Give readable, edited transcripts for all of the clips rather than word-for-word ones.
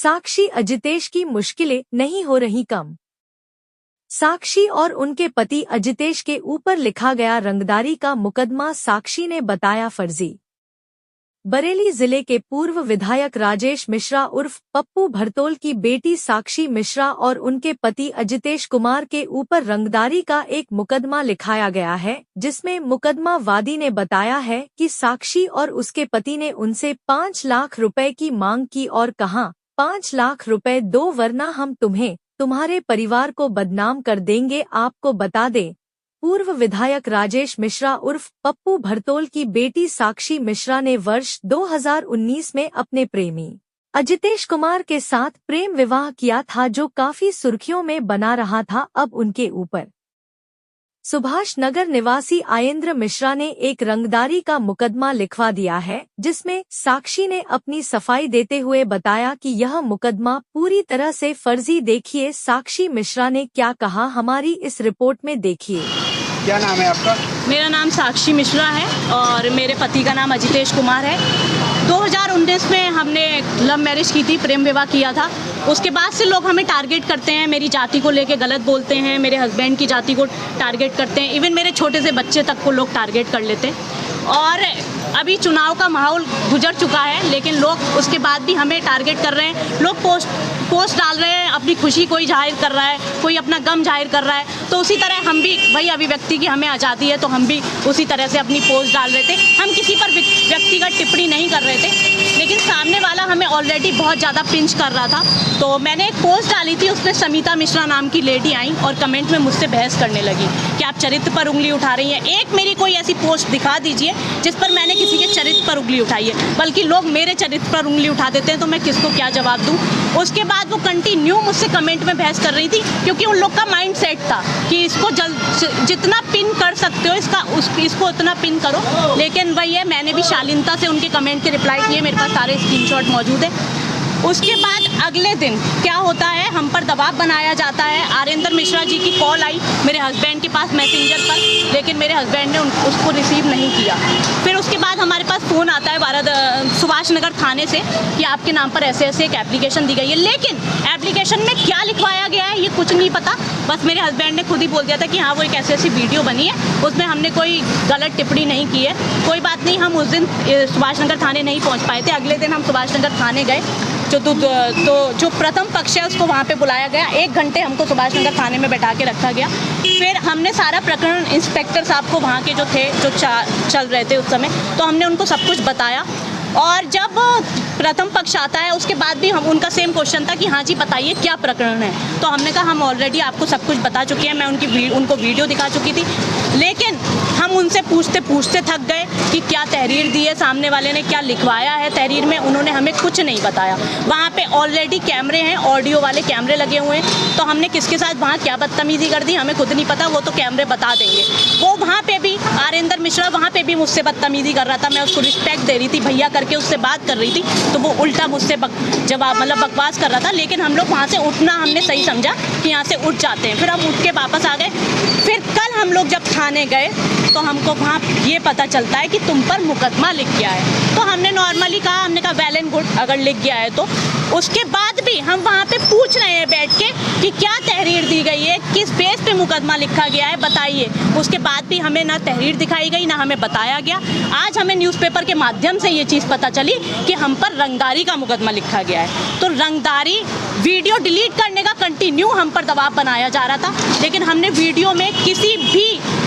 साक्षी अजितेश की मुश्किलें नहीं हो रही कम। साक्षी और उनके पति अजितेश के ऊपर लिखा गया रंगदारी का मुकदमा साक्षी ने बताया फर्जी। बरेली जिले के पूर्व विधायक राजेश मिश्रा उर्फ पप्पू भरतोल की बेटी साक्षी मिश्रा और उनके पति अजितेश कुमार के ऊपर रंगदारी का एक मुकदमा लिखाया गया है, जिसमें मुकदमा वादी ने बताया है कि साक्षी और उसके पति ने उनसे 5 लाख रुपए की मांग की और कहा, 5 लाख रुपए दो वरना हम तुम्हें, तुम्हारे परिवार को बदनाम कर देंगे। आपको बता दें, पूर्व विधायक राजेश मिश्रा उर्फ पप्पू भरतोल की बेटी साक्षी मिश्रा ने वर्ष 2019 में अपने प्रेमी अजितेश कुमार के साथ प्रेम विवाह किया था, जो काफी सुर्खियों में बना रहा था। अब उनके ऊपर सुभाष नगर निवासी आयेंद्र मिश्रा ने एक रंगदारी का मुकदमा लिखवा दिया है, जिसमें साक्षी ने अपनी सफाई देते हुए बताया कि यह मुकदमा पूरी तरह से फर्जी। देखिए साक्षी मिश्रा ने क्या कहा, हमारी इस रिपोर्ट में देखिए। क्या नाम है आपका? मेरा नाम साक्षी मिश्रा है और मेरे पति का नाम अजितेश कुमार है। 2019 में हमने लव मैरिज की थी, प्रेम विवाह किया था। उसके बाद से लोग हमें टारगेट करते हैं, मेरी जाति को लेके गलत बोलते हैं, मेरे हस्बैंड की जाति को टारगेट करते हैं, इवन मेरे छोटे से बच्चे तक को लोग टारगेट कर लेते हैं। और अभी चुनाव का माहौल गुजर चुका है, लेकिन लोग उसके बाद भी हमें टारगेट कर रहे हैं। लोग पोस्ट डाल रहे हैं, अपनी खुशी कोई जाहिर कर रहा है, कोई अपना गम जाहिर कर रहा है। तो उसी तरह हम भी, भाई अभिव्यक्ति की हमें आज़ादी है, तो हम भी उसी तरह से अपनी पोस्ट डाल रहे थे। हम किसी पर व्यक्तिगत टिप्पणी नहीं कर रहे थे, लेकिन सामने वाला हमें ऑलरेडी बहुत ज़्यादा पिंच कर रहा था। तो मैंने एक पोस्ट डाली थी, उसमें समिता मिश्रा नाम की लेडी आई और कमेंट में मुझसे बहस करने लगी कि आप चरित्र पर उंगली उठा रही हैं। एक मेरी कोई ऐसी पोस्ट दिखा दीजिए जिस पर मैंने किसी के चरित्र पर उंगली उठाई है, बल्कि लोग मेरे चरित्र पर उंगली उठा देते हैं, तो मैं किसको क्या जवाब दूँ। उसके बाद वो कंटिन्यू मुझसे कमेंट में बहस कर रही थी, क्योंकि उन लोग का माइंड सेट था कि इसको जितना पिन कर सकते हो इसको उतना पिन करो। लेकिन वही है, मैंने भी शालीनता से उनके कमेंट के रिप्लाई किए, मेरे पास सारे स्क्रीनशॉट मौजूद है। उसके बाद अगले दिन क्या होता है, हम पर दबाव बनाया जाता है। आयेंद्र मिश्रा जी की कॉल आई मेरे हस्बैंड के पास मैसेंजर पर, लेकिन मेरे हस्बैंड ने उसको रिसीव नहीं किया। फिर उसके बाद हमारे पास फ़ोन आता है सुभाष नगर थाने से कि आपके नाम पर ऐसे ऐसे एक एप्लीकेशन दी गई है, लेकिन एप्लीकेशन में क्या लिखवाया गया है ये कुछ नहीं पता। बस मेरे हस्बैंड ने खुद ही बोल दिया था कि हाँ वो एक ऐसी ऐसी वीडियो बनी है, उसमें हमने कोई गलत टिप्पणी नहीं की है। कोई बात नहीं, हम उस दिन सुभाष नगर थाने नहीं पहुँच पाए थे। अगले दिन हम सुभाष नगर थाने गए, जो प्रथम पक्ष है उसको वहाँ पे बुलाया गया। 1 घंटे हमको सुभाष नगर थाने में बैठा के रखा गया। फिर हमने सारा प्रकरण इंस्पेक्टर साहब को, वहाँ के जो थे, जो चल रहे थे उस समय, तो हमने उनको सब कुछ बताया। और जब प्रथम पक्ष आता है उसके बाद भी हम उनका सेम क्वेश्चन था कि हाँ जी बताइए क्या प्रकरण है। तो हमने कहा हम ऑलरेडी आपको सब कुछ बता चुके हैं, मैं उनको वीडियो दिखा चुकी थी। लेकिन हम उनसे पूछते पूछते थक गए कि क्या तहरीर दी है, सामने वाले ने क्या लिखवाया है तहरीर में, उन्होंने हमें कुछ नहीं बताया। वहाँ पे ऑलरेडी कैमरे हैं, ऑडियो वाले कैमरे लगे हुए हैं, तो हमने किसके साथ वहाँ क्या बदतमीजी कर दी हमें खुद नहीं पता, वो तो कैमरे बता देंगे। वो वहाँ पे भी आयेंद्र मिश्रा वहाँ पे भी मुझसे बदतमीजी कर रहा था। मैं उसको रिस्पेक्ट दे रही थी, भैया करके उससे बात कर रही थी, तो वो उल्टा मुझसे बकवास कर रहा था। लेकिन हम लोग वहाँ से उठना हमने सही समझा कि यहाँ से उठ जाते हैं। फिर हम उठ के वापस आ गए। फिर कल हम लोग जब थाने गए तो हमको वहाँ ये पता चलता है कि तुम पर मुकदमा लिख गया है। तो हमने नॉर्मली कहा, हमने कहा वेल एंड गुड, अगर लिख गया है तो। उसके बाद भी हम वहाँ पे पूछ रहे हैं बैठ के कि क्या तहरीर दी गई है, किस बेस पे मुकदमा लिखा गया है, बताइए। उसके बाद भी हमें ना तहरीर दिखाई गई, ना हमें बताया गया। आज हमें न्यूज़पेपर के माध्यम से ये चीज़ पता चली कि हम पर रंगदारी का मुकदमा लिखा गया है। तो रंगदारी, वीडियो डिलीट करने का कंटिन्यू हम पर दबाव बनाया जा रहा था, लेकिन हमने वीडियो में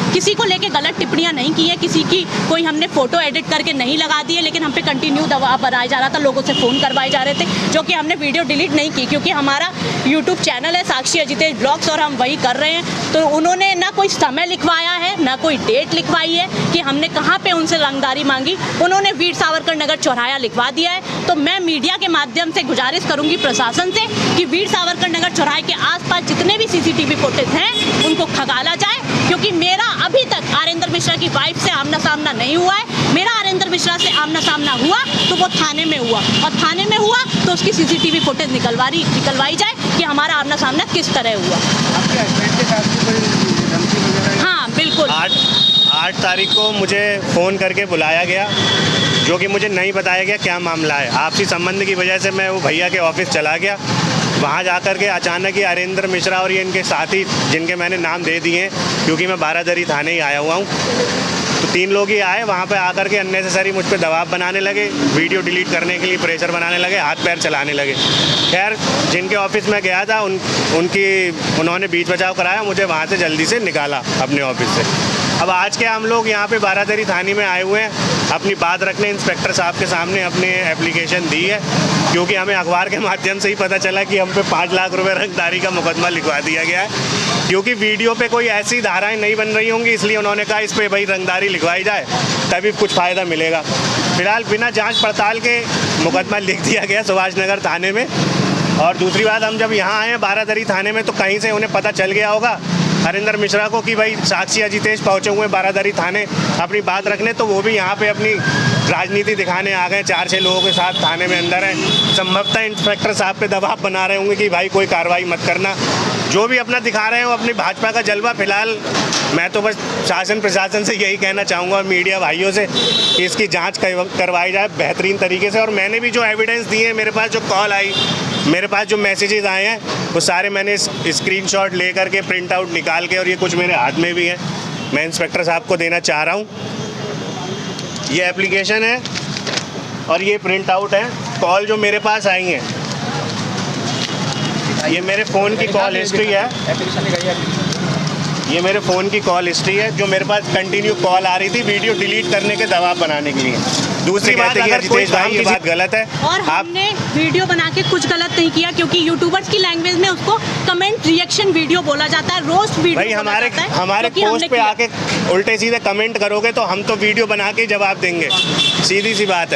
किसी को लेके गलत टिप्पणियां नहीं की है, किसी की कोई हमने फ़ोटो एडिट करके नहीं लगा दी है, लेकिन हम पे कंटिन्यू दबाव बनाया जा रहा था। लोगों से फ़ोन करवाए जा रहे थे, जो कि हमने वीडियो डिलीट नहीं की, क्योंकि हमारा यूट्यूब चैनल है साक्षी अजितेश ब्लॉग्स और हम वही कर रहे हैं। तो उन्होंने ना कोई समय लिखवाया है, ना कोई डेट लिखवाई है कि हमने कहाँ पर उनसे रंगदारी मांगी। उन्होंने वीर सावरकर नगर चौराहा लिखवा दिया है। तो मैं मीडिया के माध्यम से गुजारिश करूँगी प्रशासन से कि वीर सावरकर नगर चौराहे के आसपास जितने भी CCTV फुटेज हैं उनको खंगाला जाए, क्योंकि मेरा अभी तक आयेंद्र मिश्रा की वाइफ से आमना सामना नहीं हुआ है। मेरा आयेंद्र मिश्रा से आमना सामना हुआ तो वो थाने में हुआ, और थाने में हुआ तो उसकी CCTV फुटेज निकलवाई जाए कि हमारा आमना सामना किस तरह हुआ। आपके हस्बैंड के साथ भी कोई धमकी वगैरह? हाँ बिल्कुल। 8 तारीख को मुझे फ़ोन करके बुलाया गया जो कि मुझे नहीं बताया गया क्या मामला है। आपसी संबंध की वजह से मैं वो भैया के ऑफिस चला गया। वहाँ जाकर के अचानक ही हरेंद्र मिश्रा और ये इनके साथी, जिनके मैंने नाम दे दिए हैं क्योंकि मैं बारादरी थाने ही आया हुआ हूँ, तो 3 लोग ही आए। वहाँ पे आकर के अननेसेसरी मुझ पे दबाव बनाने लगे, वीडियो डिलीट करने के लिए प्रेशर बनाने लगे, हाथ पैर चलाने लगे। खैर, जिनके ऑफिस में गया था उन्होंने बीच बचाव कराया, मुझे वहाँ से जल्दी से निकाला अपने ऑफिस से। अब आज के हम लोग यहाँ पे बारादरी थाने में आए हुए हैं अपनी बात रखने। इंस्पेक्टर साहब के सामने अपनी एप्लीकेशन दी है क्योंकि हमें अखबार के माध्यम से ही पता चला कि हम पे 5 लाख रुपए रंगदारी का मुकदमा लिखवा दिया गया है, क्योंकि वीडियो पे कोई ऐसी धाराएं नहीं बन रही होंगी, इसलिए उन्होंने कहा इस पर भाई रंगदारी लिखवाई जाए तभी कुछ फ़ायदा मिलेगा। फिलहाल बिना जाँच पड़ताल के मुकदमा लिख दिया गया सुभाष नगर थाने में। और दूसरी बात, हम जब यहाँ आए हैं बारादरी थाने में तो कहीं से उन्हें पता चल गया होगा हरेंद्र मिश्रा को कि भाई साक्षी अजितेश पहुँचे हुए बारादरी थाने अपनी बात रखने, तो वो भी यहाँ पे अपनी राजनीति दिखाने आ गए। 4-6 लोगों के साथ थाने में अंदर हैं। संभवतः इंस्पेक्टर साहब पे दबाव बना रहे होंगे कि भाई कोई कार्रवाई मत करना। जो भी अपना दिखा रहे हैं वो अपनी भाजपा का जलवा। फिलहाल मैं तो बस शासन प्रशासन से यही कहना चाहूँगा और मीडिया भाइयों से कि इसकी जाँच करवाई जाए बेहतरीन तरीके से। और मैंने भी जो एविडेंस दिए, मेरे पास जो कॉल आई, मेरे पास जो मैसेजेस आए हैं, वो सारे मैंने स्क्रीनशॉट ले करके प्रिंट आउट निकाल के, और ये कुछ मेरे हाथ में भी है, मैं इंस्पेक्टर साहब को देना चाह रहा हूँ। ये एप्लीकेशन है और ये प्रिंट आउट है कॉल जो मेरे पास आई हैं। ये मेरे फ़ोन की कॉल हिस्ट्री है, ये मेरे फ़ोन की कॉल हिस्ट्री है जो मेरे पास कंटिन्यू कॉल आ रही थी वीडियो डिलीट करने के दबाव बनाने के लिए। दूसरी बात, अगर कोई भाई ये बात गलत है और हमने वीडियो बना के कुछ गलत नहीं किया, क्योंकि यूट्यूबर्स की लैंग्वेज में उसको कमेंट रिएक्शन वीडियो बोला जाता है, रोस्ट वीडियो भाई हमारे पोस्ट पे आके उल्टे सीधे कमेंट करोगे तो हम तो वीडियो बना के जवाब देंगे, सीधी सी बात है।